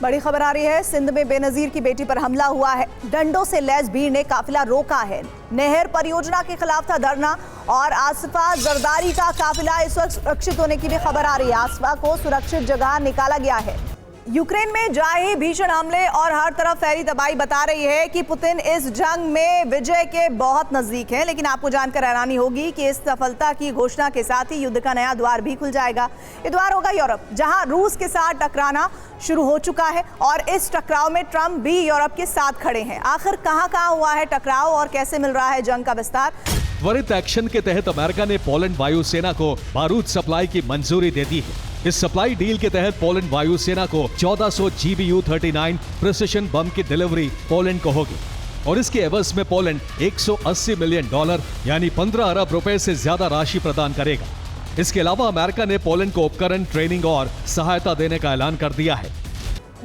बड़ी खबर आ रही है। सिंध में बेनजीर की बेटी पर हमला हुआ है। डंडों से लैस भीड़ ने काफिला रोका है। नहर परियोजना के खिलाफ था धरना और आसफा जरदारी का काफिला इस वक्त सुरक्षित होने की भी खबर आ रही है। आसफा को सुरक्षित जगह निकाला गया है। यूक्रेन में जारी भीषण हमले और हर तरफ फैली तबाही बता रही है कि पुतिन इस जंग में विजय के बहुत नजदीक हैं। लेकिन आपको जानकर हैरानी होगी कि इस सफलता की घोषणा के साथ ही युद्ध का नया द्वार भी खुल जाएगा। ये द्वार होगा यूरोप, जहां रूस के साथ टकराना शुरू हो चुका है और इस टकराव में ट्रंप भी यूरोप के साथ खड़े हैं। आखिर कहां हुआ है टकराव और कैसे मिल रहा है जंग का विस्तार? त्वरित एक्शन के तहत अमेरिका ने पोलैंड वायुसेना को बारूद सप्लाई की मंजूरी दे दी है। इस सप्लाई डील के तहत पोलैंड वायुसेना को 1400 GBU-39 प्रिसिशन बम की डिलीवरी पोलैंड को होगी और इसके एवज में पोलैंड $180 मिलियन यानी 15 अरब रुपए से ज्यादा राशि प्रदान करेगा। इसके अलावा अमेरिका ने पोलैंड को उपकरण, ट्रेनिंग और सहायता देने का ऐलान कर दिया है।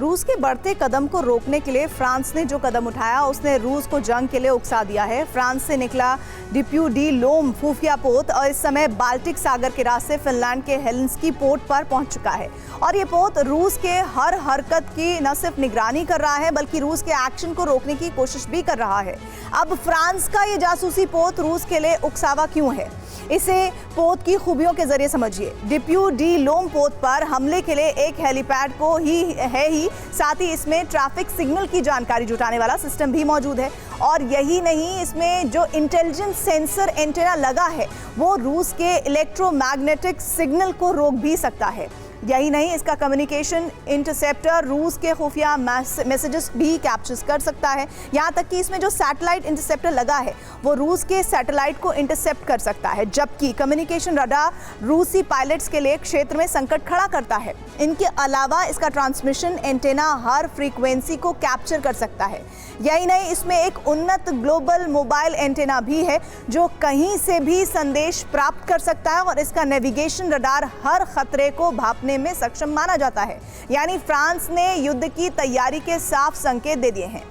रूस के बढ़ते कदम को रोकने के लिए फ्रांस ने जो कदम उठाया उसने रूस को जंग के लिए उकसा दिया है। फ्रांस से निकला डिप्यू डी लोम खुफिया पोत और इस समय बाल्टिक सागर के रास्ते फिनलैंड के हेलेंस्की पोर्ट पर पहुंच चुका है और ये पोत रूस के हर हरकत की न सिर्फ निगरानी कर रहा है बल्कि रूस के एक्शन को रोकने की कोशिश भी कर रहा है। अब फ्रांस का ये जासूसी पोत रूस के लिए उकसावा क्यों है, इसे पोत की खूबियों के जरिए समझिए। डिप्यू डी लोम पोत पर हमले के लिए एक हेलीपैड को ही साथ ही इसमें ट्रैफिक सिग्नल की जानकारी जुटाने वाला सिस्टम भी मौजूद है और यही नहीं, इसमें जो इंटेलिजेंस सेंसर एंटेना लगा है वो रूस के इलेक्ट्रोमैग्नेटिक सिग्नल को रोक भी सकता है। यही नहीं, इसका कम्युनिकेशन इंटरसेप्टर रूस के खुफिया मैसेजेस भी कैप्चर कर सकता है। यहाँ तक कि इसमें जो सैटेलाइट इंटरसेप्टर लगा है वो रूस के सैटेलाइट को इंटरसेप्ट कर सकता है, जबकि कम्युनिकेशन रडार रूसी पायलट्स के लिए क्षेत्र में संकट खड़ा करता है। इनके अलावा इसका ट्रांसमिशन एंटेना हर फ्रीक्वेंसी को कैप्चर कर सकता है। यही नहीं, इसमें एक उन्नत ग्लोबल मोबाइल एंटेना भी है जो कहीं से भी संदेश प्राप्त कर सकता है और इसका नेविगेशन रडार हर खतरे को भांपने में सक्षम माना जाता है। यानी फ्रांस ने युद्ध की तैयारी के साफ संकेत दे दिए हैं।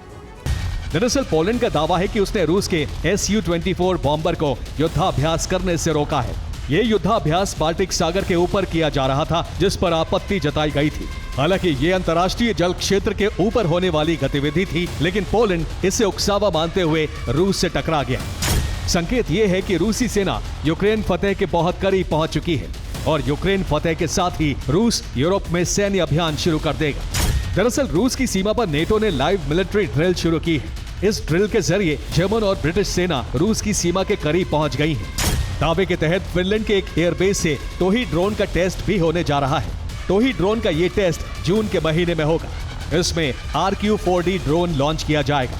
दरअसल पोलैंड का दावा है कि उसने रूस के Su-24 बॉम्बर को युद्धाभ्यास करने से रोका है। ये युद्धाभ्यास बाल्टिक सागर के ऊपर किया जा रहा था, जिस पर आपत्ति जताई गई थी। हालांकि ये अंतर्राष्ट्रीय जल क्षेत्र के ऊपर होने वाली गतिविधि थी, लेकिन पोलैंड इसे उकसावा मानते हुए रूस से टकरा गया। संकेत ये है कि रूसी सेना यूक्रेन फतेह के बहुत करीब पहुंच चुकी है और यूक्रेन फतेह के साथ ही रूस यूरोप में सैन्य अभियान शुरू कर देगा। दरअसल रूस की सीमा पर नेटो ने लाइव मिलिट्री ड्रिल शुरू की है। इस ड्रिल के जरिए जर्मन और ब्रिटिश सेना रूस की सीमा के करीब पहुंच गई है। दावे के तहत फिनलैंड के एक एयरबेस से टोही ड्रोन का टेस्ट भी होने जा रहा है। टोही ड्रोन का ये टेस्ट जून के महीने में होगा। इसमें RQ-4D ड्रोन लॉन्च किया जाएगा।